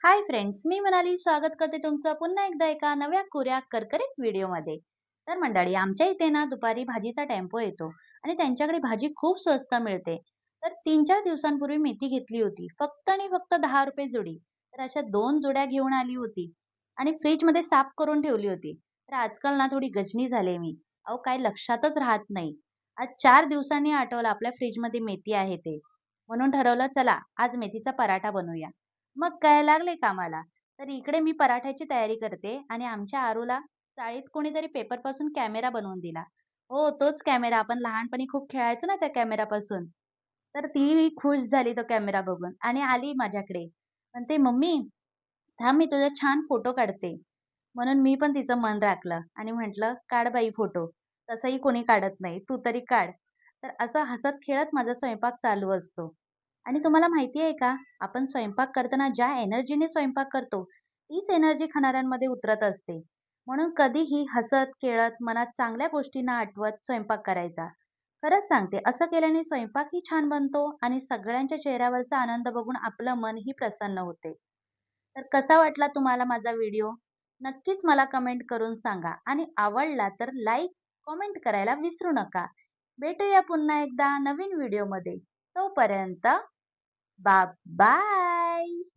Hi friends, मी मनाली स्वागत करते तुमचं पुन्हा एकदा एका नव्या कोऱ्या करकरीत व्हिडिओमध्ये. तर मंडळी, आमच्या इथे ना दुपारी भाजीचा टेम्पो येतो आणि त्यांच्याकडे भाजी खूप स्वस्त मिळते. तर 3-4 दिवसांपूर्वी मेथी घेतली होती, फक्त आणि फक्त 10 रुपये जोडी. तर अशा 2 जोड्या घेऊन आली होती आणि फ्रीजमध्ये साफ करून ठेवली होती. तर आजकाल ना थोडी गजनी झाले मी. अहो, काय लक्षातच राहत नाही. आज 4 दिवसांनी आठवलं आपल्या फ्रीजमध्ये मेथी आहे ते. म्हणून ठरवलं, चला आज मेथीचा पराठा बनवूया. मग काय लागले कामाला. तर इकडे मी पराठ्याची तयारी करते आणि आमच्या आरूला चाळीत कोणीतरी पेपरपासून कॅमेरा बनवून दिला. हो, तोच कॅमेरा आपण लहानपणी खूप खेळायचो ना त्या कॅमेरापासून. तर ती खुश झाली तो कॅमेरा बघून आणि आली माझ्याकडे. म्हणते, "मम्मी, थांब मी तुझा छान फोटो काढते." म्हणून मी पण तिचं मन राखलं आणि म्हटलं, "काढ बाई फोटो. तसंही कोणी काढत नाही. तू तरी काढ." तर असं हसत-खेळत माझा स्वयंपाक चालू असतो. आणि तुम्हाला माहिती आहे का, आपण स्वयंपाक करताना ज्या एनर्जीने स्वयंपाक करतो, तीच एनर्जी खाणाऱ्यांमध्ये उतरत असते. म्हणून कधीही हसत-खेळत मनात चांगल्या गोष्टींना आठवत स्वयंपाक करायचा. खरंच सांगते, असं केल्याने स्वयंपाकही छान बनतो आणि सगळ्यांच्या चेहऱ्यावरचा आनंद बघून आपलं मनही प्रसन्न होते. तर कसा वाटला तुम्हाला माझा व्हिडिओ? नक्कीच मला कमेंट करून सांगा आणि आवडला तर लाईक, कमेंट करायला विसरू नका. भेटूया पुन्हा एकदा नवीन व्हिडिओमध्ये. तोपर्यंत बाय बाय.